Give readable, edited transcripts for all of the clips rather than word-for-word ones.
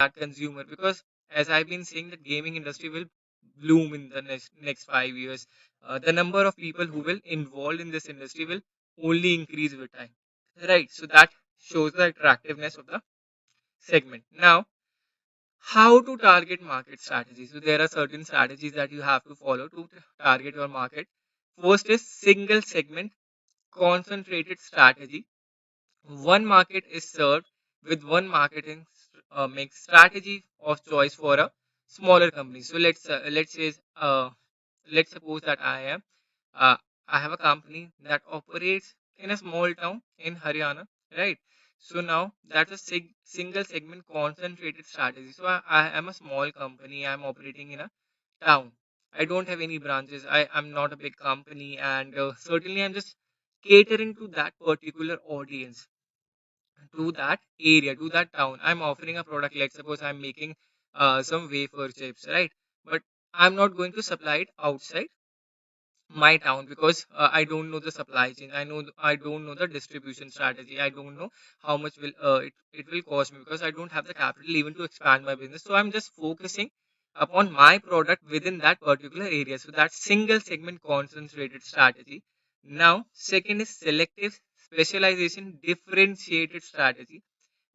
that consumer, because as I've been saying, that gaming industry will bloom in the next 5 years. The number of people who will involved in this industry will only increase with time, right? So that shows the attractiveness of the segment. Now, how to target market strategy? So there are certain strategies that you have to follow to target your market. First is single segment concentrated strategy. One market is served with one marketing makes strategy of choice for a smaller company. So let's suppose that uh, I have a company that operates in a small town in Haryana, right? So now that's a single segment concentrated strategy. So I am a small company. I'm operating in a town. I don't have any branches. I'm not a big company, and certainly I'm just catering to that particular audience, to that area, to that town. I'm offering a product. Let's suppose I'm making some wafer chips, right? But I'm not going to supply it outside my town, because I don't know the supply chain. I don't know the distribution strategy. I don't know how much will it will cost me, because I don't have the capital even to expand my business. So I'm just focusing upon my product within that particular area. So that's single segment concentrated strategy. Now, second is selective specialization differentiated strategy.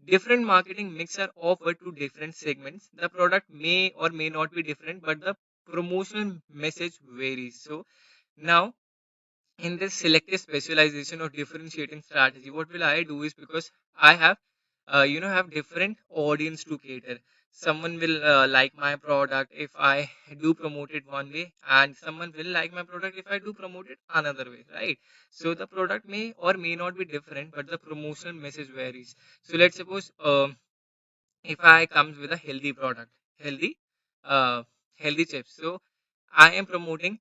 Different marketing mix are offered to different segments. The product may or may not be different, but the promotional message varies. So now, in this selective specialization or differentiating strategy, what will I do is, because I have, have different audience to cater. Someone will like my product if I do promote it one way, and someone will like my product if I do promote it another way, right? So the product may or may not be different, but the promotional message varies. So let's suppose if I comes with a healthy product, healthy, uh, healthy chips. So I am promoting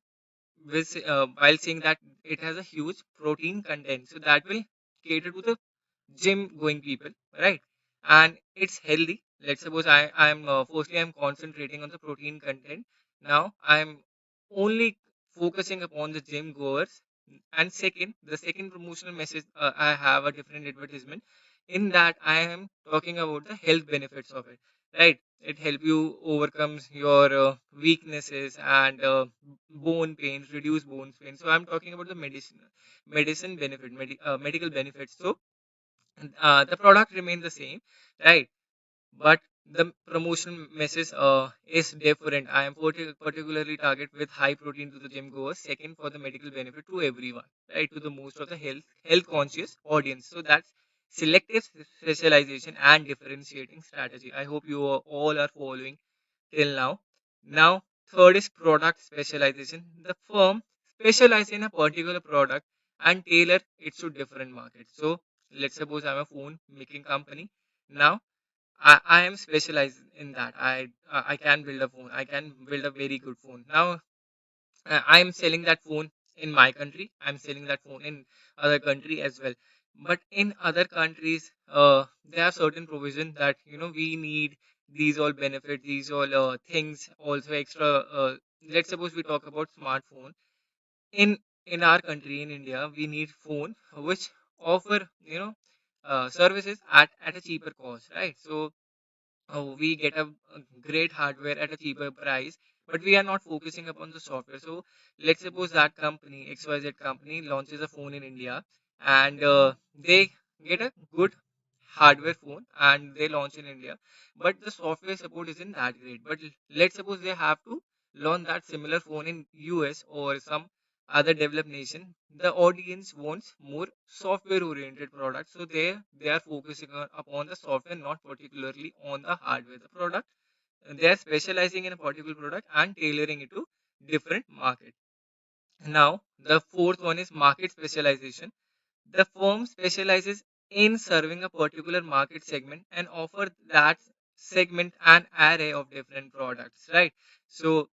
while saying that it has a huge protein content, so that will cater to the gym going people, right? And it's healthy. Let's suppose I'm firstly I'm concentrating on the protein content. Now I'm only focusing upon the gym goers. And second, the second promotional message, I have a different advertisement. In that, I am talking about the health benefits of it, right? It help you overcomes your weaknesses and bone pains, reduce bone pain. So I'm talking about the medicine benefit, medical benefits. So the product remains the same, right? But the promotion message is different. I am particularly target with high protein to the gym goers. Second, for the medical benefit to everyone, right? To the most of the health conscious audience. So that's selective specialization and differentiating strategy. I hope you all are following till now. Now, third is product specialization. The firm specializes in a particular product and tailor it to different markets. So let's suppose I'm a phone making company. Now I am specialized in that. I can build a phone. I can build a very good phone. Now I am selling that phone in my country. I'm selling that phone in other country as well. But in other countries, there are certain provisions that we need these all benefits, these all things, also extra. Let's suppose we talk about smartphone in our country in India. We need phone which offer services at a cheaper cost, right? So we get a great hardware at a cheaper price, but we are not focusing upon the software. So let's suppose that company, XYZ company, launches a phone in India, and they get a good hardware phone and they launch in India, but the software support isn't that great. But let's suppose they have to launch that similar phone in US or some other developed nation. The audience wants more software oriented products, so they are focusing upon the software, not particularly on the hardware. The product, they are specializing in a particular product and tailoring it to different market. Now the fourth one is market specialization. The firm specializes in serving a particular market segment and offer that segment an array of different products, right? So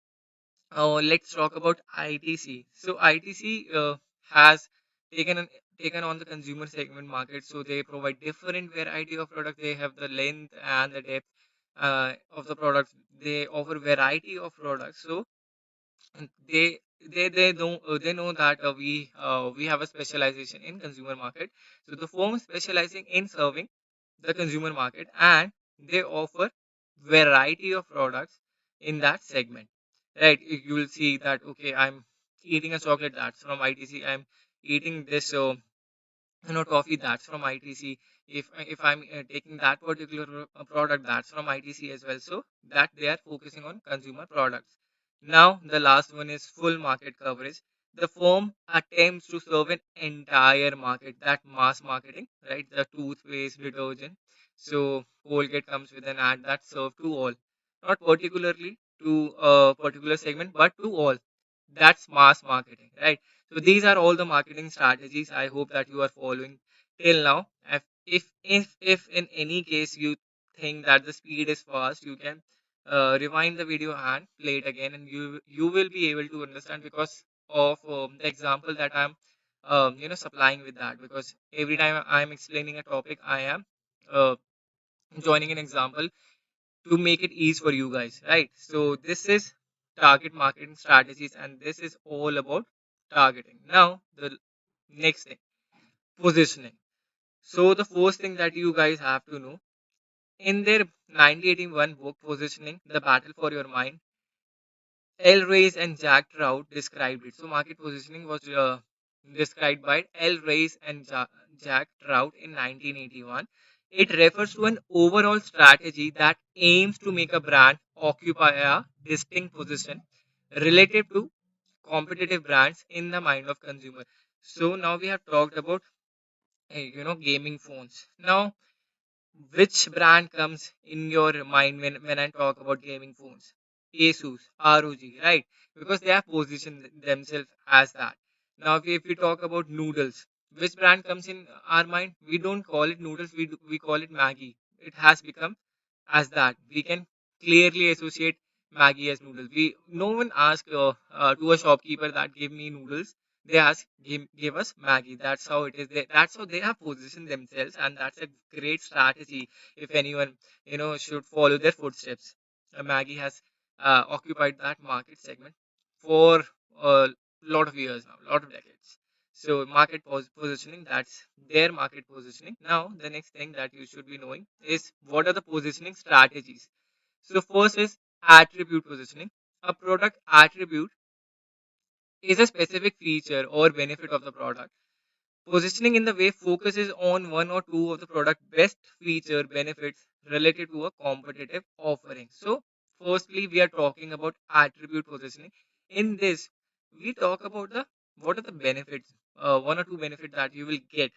let's talk about ITC. So ITC has taken on, taken on the consumer segment market. So they provide different variety of products. They have the length and the depth of the products. They offer variety of products. So they they know that we have a specialization in consumer market. So the firm specializing in serving the consumer market, and they offer variety of products in that segment, right? You will see that, okay, I'm eating a chocolate, that's from ITC. I'm eating this toffee, that's from ITC. If I'm taking that particular product, that's from ITC as well. So that they are focusing on consumer products. Now the last one is full market coverage. The firm attempts to serve an entire market, that mass marketing, right? The toothpaste, detergent. So Colgate comes with an ad that serve to all, not particularly to a particular segment, but to all. That's mass marketing, right? So these are all the marketing strategies. I hope that you are following till now. If in any case you think that the speed is fast, you can rewind the video and play it again, and you will be able to understand because of the example that I'm supplying with that. Because every time I'm explaining a topic, I am uh, joining an example to make it easy for you guys, right? So this is target marketing strategies, and this is all about targeting. Now the next thing, positioning. So the first thing that you guys have to know, in their 1981 book Positioning: The Battle for Your Mind, L. Reyes and Jack Trout described it. So market positioning was described by L. Reyes and Jack Trout in 1981. It refers to an overall strategy that aims to make a brand occupy a distinct position relative to competitive brands in the mind of consumer. So now we have talked about gaming phones. Now which brand comes in your mind when I talk about gaming phones? Asus, ROG, right? Because they have positioned themselves as that. Now, if we talk about noodles, which brand comes in our mind? We don't call it noodles, we call it Maggie. It has become as that. We can clearly associate Maggie as noodles. No one asks to a shopkeeper that give me noodles. They ask give us Maggie. That's how it is. That's how they have positioned themselves, and that's a great strategy. If anyone should follow their footsteps, Maggie has occupied that market segment for a lot of years now, a lot of decades. So market positioning, that's their market positioning. Now the next thing that you should be knowing is what are the positioning strategies. So first is attribute positioning. A product attribute is a specific feature or benefit of the product. Positioning in the way focuses on one or two of the product best feature benefits related to a competitive offering. So firstly we are talking about attribute positioning. In this we talk about the what are the benefits, one or two benefits that you will get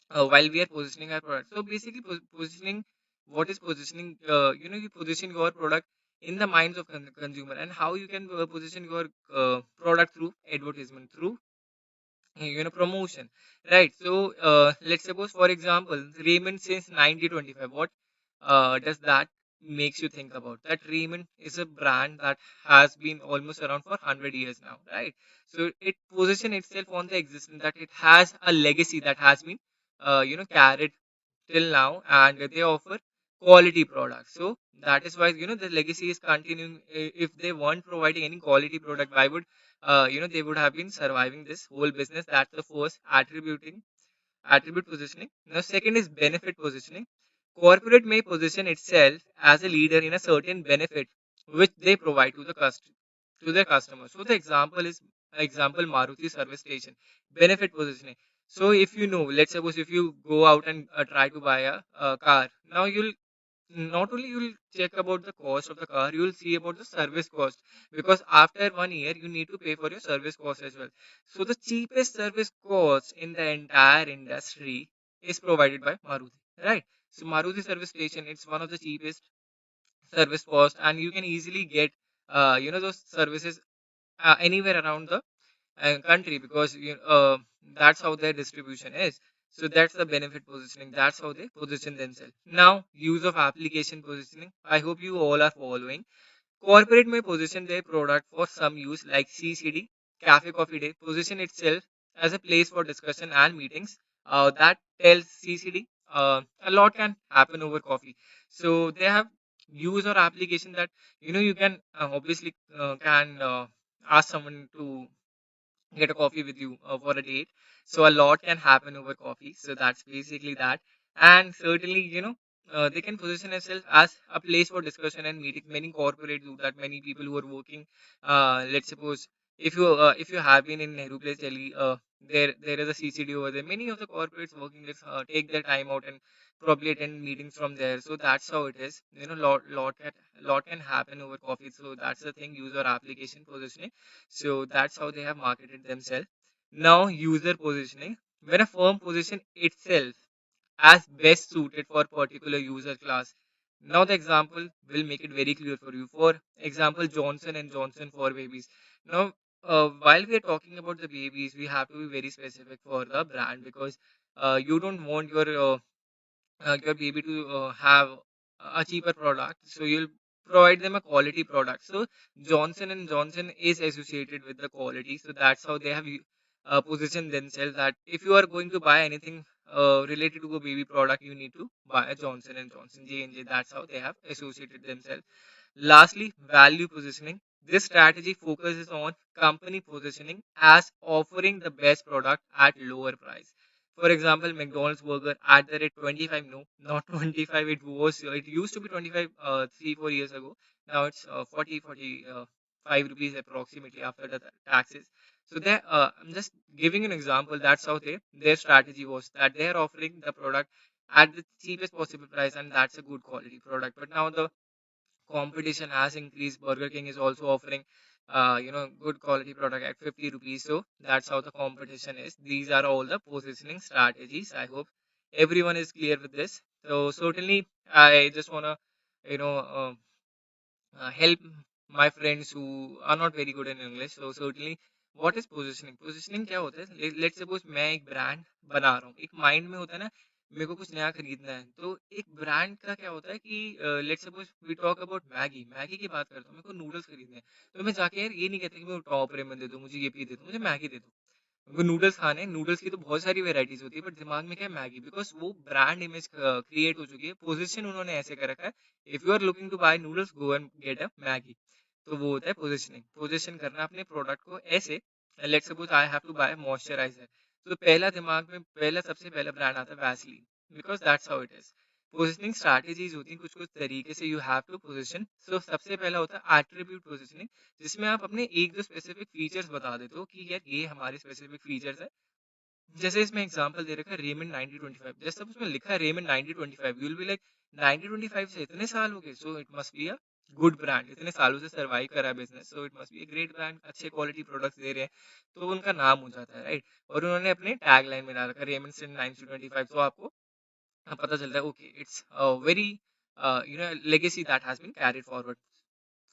while we are positioning our product. So basically, positioning, what is positioning? You position your product in the minds of consumer, and how you can position your product through advertisement, through promotion, right? So let's suppose, for example, Raymond since 1925. What does that makes you think about? That Raymond is a brand that has been almost around for 100 years now, right? So it position itself on the existence, that it has a legacy that has been carried till now, and they offer quality products. So that is why the legacy is continuing. If they weren't providing any quality product, why would they would have been surviving this whole business? That's the first attribute positioning. Now second is benefit positioning. Corporate may position itself as a leader in a certain benefit which they provide to the to their customers. So the example Maruti service station, benefit positioning. So if you know, let's suppose if you go out and try to buy a car, now you'll not only you'll check about the cost of the car, you'll see about the service cost, because after 1 year you need to pay for your service cost as well. So the cheapest service cost in the entire industry is provided by Maruti, right? So Maruti service station, it's one of the cheapest service cost, and you can easily get those services anywhere around the country, because that's how their distribution is. So that's the benefit positioning, that's how they position themselves. Now use of application positioning, I hope you all are following. Corporate may position their product for some use like CCD, Cafe Coffee Day, position itself as a place for discussion and meetings. That tells CCD a lot can happen over coffee. So they have use or application that you can obviously can ask someone to get a coffee with you for a date. So a lot can happen over coffee. So that's basically that. And certainly, they can position themselves as a place for discussion and meeting. Many corporates do that. Many people who are working, let's suppose if you have been in Nehru Place, Delhi, there is a CCD over there. Many of the corporates working there take their time out and probably attend meetings from there. So that's how it is. You know, lot can happen over coffee. So that's the thing. User application positioning. So that's how they have marketed themselves. Now user positioning. When a firm position itself as best suited for particular user class. Now the example will make it very clear for you. For example, Johnson and Johnson for babies. Now, while we are talking about the babies, we have to be very specific for the brand because you don't want your baby to have a cheaper product, so you'll provide them a quality product. So Johnson and Johnson is associated with the quality, so that's how they have positioned themselves that if you are going to buy anything related to a baby product, you need to buy a Johnson and Johnson, J&J. That's how they have associated themselves. Lastly, value positioning. This strategy focuses on company positioning as offering the best product at lower price. For example, McDonald's burger at the rate 25, no, not 25. It used to be 25 3 4 years ago. Now it's 45 rupees approximately after the taxes. So I'm just giving an example. That's how their strategy was that they are offering the product at the cheapest possible price, and that's a good quality product. But now the competition has increased. Burger King is also offering good quality product at 50 rupees. So that's how the competition is. These are all the positioning strategies. I hope everyone is clear with this. So certainly I just want to you know uh, help my friends who are not very good in English. So certainly what is positioning? Positioning क्या होता है? Let's suppose मैं एक brand बना रहा हूँ. एक mind में होता है ना, मेरे को कुछ नया खरीदना है. तो एक ब्रांड का क्या होता है कि let's suppose we talk about Maggi. Maggi की बात करता हूँ, मेरे को नूडल्स खरीदने हैं. तो मैं जाके यार ये नहीं कहता कि मैं टॉप रेमन दे दो, मुझे ये भी दे दो, मुझे मैगी दे दो. वो नूडल्स खाने हैं, नूडल्स की तो बहुत सारी वेराइटीज होती है, बट दिमाग में क्या है, मैगी. बिकॉज वो ब्रांड इमेज क्रिएट हो चुकी है. पोजीशन उन्होंने ऐसे कर रखा है, if you are looking to buy noodles, go and get a Maggi. तो वो होता है पोजिशनिंग. पोजिशन करना अपने प्रोडक्ट को ऐसे. Let's suppose I have to buy moisturiser. तो पहला दिमाग में पहला सबसे पहला ब्रांड आता है Vaseline, because that's how it is. Positioning strategies होती हैं कुछ कुछ तरीके से, यू हैव टू पोजिशन. सो सबसे पहला होता है एट्रीब्यूट पोजिशनिंग, जिसमें आप अपने एक दो स्पेसिफिक फीचर्स बता देते हो कि यार ये हमारे स्पेसिफिक फीचर्स है. जैसे इसमें एग्जांपल दे रखा है रेमंड 9025. जैसे उसमें लिखा है Raymond 9025, you will be like 9025 से इतने साल हो गए, so it must be a good brand. इतने सालों से सर्वाइव करा है business, so it must be a great brand. अच्छे क्वालिटी प्रोडक्ट्स दे रहे हैं, तो उनका नाम हो जाता है, राइट. और उन्होंने अपने टैग लाइन में डाल रखा है रेमंड सिंस 1925. तो आपको पता चलता है okay it's very legacy that has been carried forward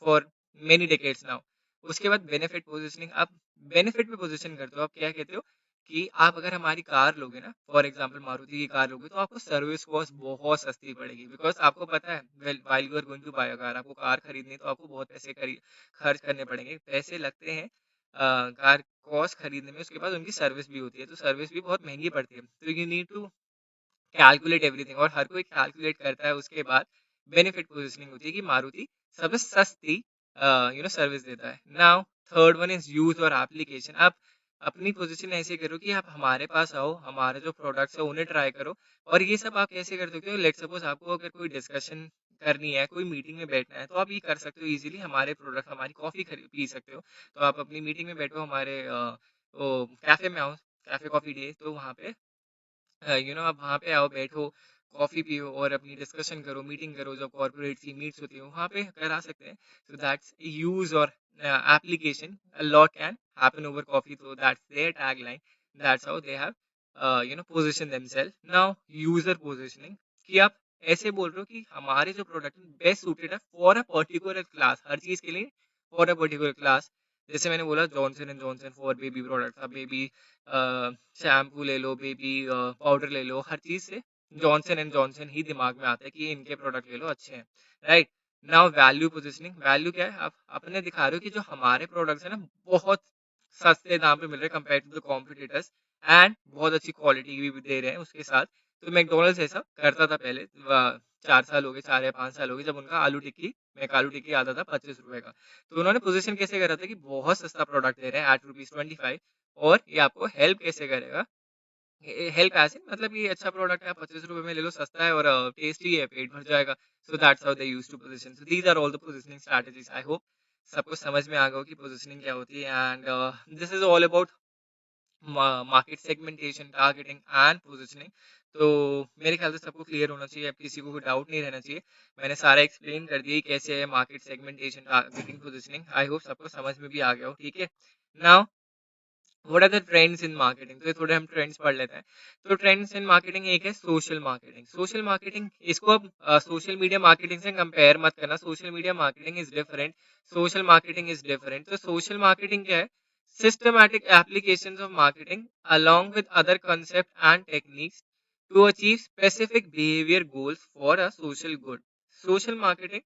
for many decades now. उसके बाद बेनिफिट पोजीशनिंग. आप बेनिफिट पे पोजीशन करते हो. आप क्या कहते हो कि आप अगर हमारी कार लोगे ना, फॉर एग्जांपल मारुति की कार लोगे, तो आपको सर्विस कॉस्ट बहुत सस्ती पड़ेगी. बिकॉज आपको पता है while you are going to buy a car, आपको कार खरीदनी है तो आपको बहुत पैसे खर्च करने पड़ेंगे. पैसे लगते हैं कार कॉस्ट खरीदने में. उसके बाद उनकी सर्विस भी होती है, तो सर्विस भी बहुत महंगी पड़ती है. तो you need to calculate everything, और हर कोई कैलकुलेट करता है. उसके बाद बेनिफिट पोजीशनिंग होती है कि मारुति सबसे सस्ती सर्विस देता है. Now third one is use और एप्लीकेशन. आप अपनी पोजीशन ऐसे करो कि आप हमारे पास आओ, हमारे जो प्रोडक्ट्स है उन्हें ट्राई करो. और ये सब आप कैसे कर सकते हो? लेट सपोज आपको अगर कोई डिस्कशन करनी है, कोई मीटिंग में बैठना है, तो आप ये कर सकते हो इजीली. हमारे प्रोडक्ट, हमारी कॉफी पी सकते हो. तो आप अपनी मीटिंग में बैठो, हमारे कैफे में आओ, कैफे कॉफी डे. तो वहाँ पे आप वहाँ पे आओ, बैठो, कॉफ़ी पियो और अपनी डिस्कशन करो, मीटिंग करो. जब कॉर्पोरेट की मीट्स होती है वहाँ पे करा सकते हैं. सो दैट्स यूज और application. A lot can happen over coffee. तो that's their tag line. That's how they have position themselves. Now user positioning, कि आप ऐसे बोल रहे हो कि हमारे जो प्रोडक्ट बेस्ट सूटेड है फॉर अ पर्टिकुलर क्लास, हर चीज़ के लिए फॉर अ पर्टिकुलर क्लास. जैसे मैंने बोला Johnson and Johnson for baby product. अब बेबी शैम्पू ले लो, बेबी पाउडर ले लो, हर चीज से जॉनसन एंड जॉनसन ही दिमाग में आता है कि ये इनके प्रोडक्ट ले लो, अच्छे हैं, right. Now value positioning. Value क्या है? आप अपने दिखा रहे हो कि जो हमारे प्रोडक्ट्स है ना, बहुत सस्ते दाम पे मिल रहे हैं compare to the competitors, and बहुत अच्छी क्वालिटी भी दे रहे हैं उसके साथ. तो मैकडोनल्ड्स ऐसा करता था पहले. 4 साल हो गए, 4 या 5 साल हो गए, जब उनका आलू टिक्की, मैं आलू टिक्की आता था 25 रुपए का. तो उन्होंने पोजीशन कैसे करा था कि बहुत सस्ता प्रोडक्ट दे रहे हैं एट ₹25 और ये आपको हेल्प कैसे करेगा हेल्प एज इन मतलब ये अच्छा प्रोडक्ट है, 25 रुपए में ले लो, सस्ता है और टेस्टी है, पेट भर जाएगा. So that's how they use to position. So these are all the positioning strategies. I hope सबको समझ में आ गया हो कि पोजिशनिंग क्या होती है. And this is all about market segmentation, targeting and positioning. तो मेरे ख्याल से सबको क्लियर होना चाहिए, अब किसी को कोई डाउट नहीं रहना चाहिए. मैंने सारा एक्सप्लेन कर दिया कि कैसे है market segmentation, targeting, positioning. I hope सबको समझ में भी आ गया हो. ठीक है. Now what are the trends in marketing. तो ये थोड़े हम ट्रेंड्स पढ़ लेते हैं. तो ट्रेंड्स इन मार्केटिंग एक है सोशल मार्केटिंग. सोशल मार्केटिंग इसको अब सोशल मीडिया मार्केटिंग से कंपेयर मत करना. Social media marketing is different, social marketing is different. तो सोशल मार्केटिंग क्या है? Systematic applications of marketing along with other concepts and techniques to achieve specific behavior goals for a social good. Social marketing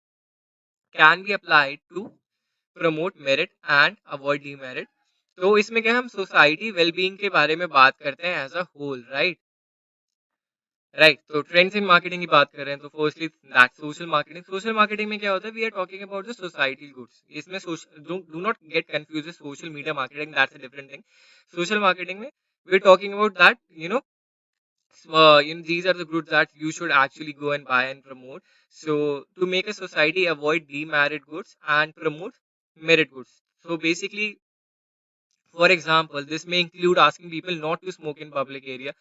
can be applied to promote merit and avoid demerit. तो इसमें क्या है, हम society wellbeing के बारे में बात करते हैं as a whole. Right. Right. तो ट्रेंड्स इन मार्केटिंग की बात कर रहे हैं. तो firstly that social marketing. Social marketing में क्या होता है? We are talking about the society goods. इसमें do not get confuse with social media marketing, that's a different thing. Social marketing में we are talking about that, these are the goods that you should actually go and buy and promote. So to make a society avoid demerit goods and promote merit goods. So basically, for example, this may include asking people not to smoke in public area,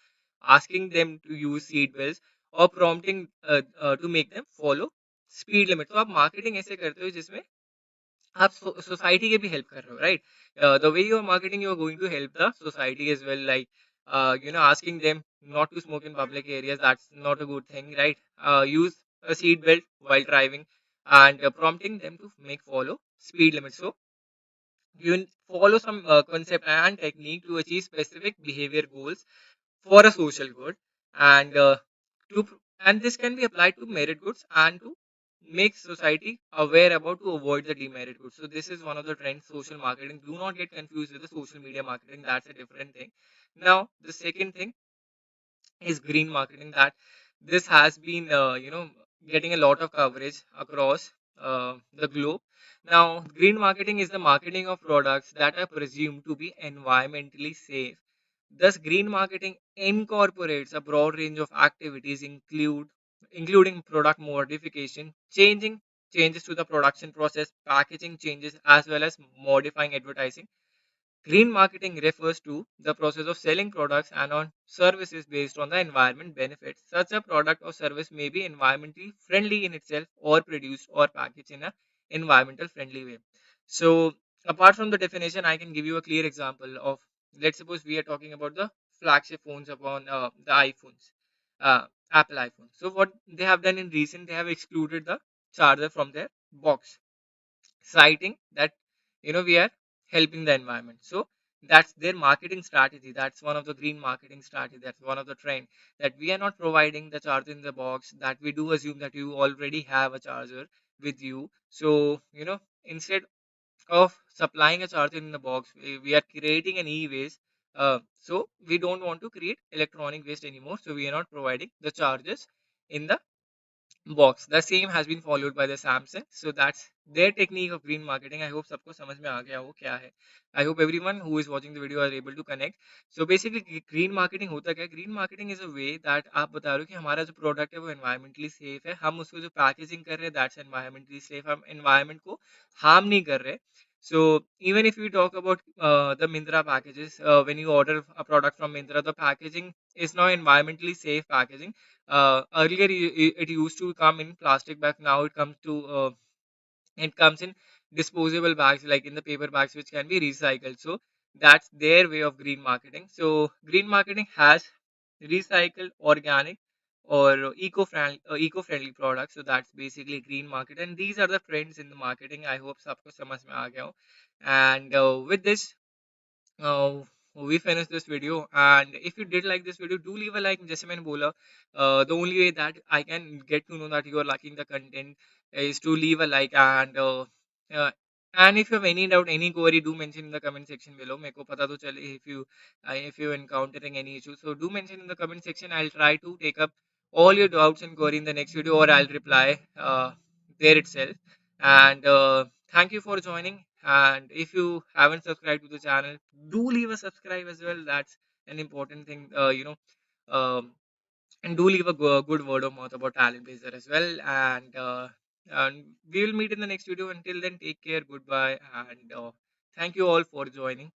asking them to use seat belts, or prompting to make them follow speed limit. तो आप marketing ऐसे करते हो जिसमें आप society के भी help कर रहे हो. Right. The way you are marketing, you are going to help the society as well. Like asking them not to smoke in public areas, that's not a good thing. Right. Use a seat belt while driving, and prompting them to make follow speed limits. So you follow some concept and technique to achieve specific behavior goals for a social good. And uh, to and this can be applied to merit goods and to make society aware about to avoid the demerit goods. So this is one of the trends, social marketing. Do not get confused with the social media marketing, that's a different thing. Now the second thing is green marketing. That this has been getting a lot of coverage across the globe. Now green marketing is the marketing of products that are presumed to be environmentally safe. Thus green marketing incorporates a broad range of activities including product modification, changes to the production process, packaging changes, as well as modifying advertising. Green marketing refers to the process of selling products and on services based on the environment benefits. Such a product or service may be environmentally friendly in itself or produced or packaged in an environmental friendly way. So, apart from the definition, I can give you a clear example of, let's suppose we are talking about the flagship phones upon the iPhones, Apple iPhone. So, what they have done in recent, they have excluded the charger from their box, citing that we are helping the environment. So that's their marketing strategy. That's one of the green marketing strategy. That's one of the trend, that we are not providing the charger in the box, that we do assume that you already have a charger with you. So instead of supplying a charger in the box, we are creating an e-waste. So we don't want to create electronic waste anymore, so we are not providing the chargers in the box. The same has been followed by the Samsung. So that's their technique of green marketing. I hope सबको समझ में आ गया हो क्या है. I hope everyone who is watching the video are able to connect. So basically green marketing होता क्या है? Green marketing is a way that आप बता रहे हो कि हमारा जो प्रोडक्ट है वो environmentally safe है. हम उसको जो पैकेजिंग कर रहे हैं that's environmentally safe. हम environment को harm नहीं कर रहे. So even if we talk about the Mindra packages, when you order a product from Mindra, the packaging is now environmentally safe packaging. Earlier it used to come in plastic bag. Now it comes in disposable bags, like in the paper bags, which can be recycled. So that's their way of green marketing. So green marketing has recycled, organic, or eco-friendly products. So that's basically green market, and these are the trends in the marketing. I hope सबको समझ में आ गया हो. And with this, uh, we finish this video. And if you did like this video, do leave a like. जैसे मैंने बोला, the only way that I can get to know that you are liking the content is to leave a like. Uh, and if you have any doubt, any query, do mention in the comment section below. मेरे को पता तो चले if you encountering any issue. So do mention in the comment section. I'll try to take up all your doubts and query in the next video, or I'll reply there itself. And thank you for joining. And if you haven't subscribed to the channel, do leave a subscribe as well. That's an important thing, um, and do leave a good word of mouth about TalentBlazer as well. And we will meet in the next video. Until then, take care, goodbye, and thank you all for joining.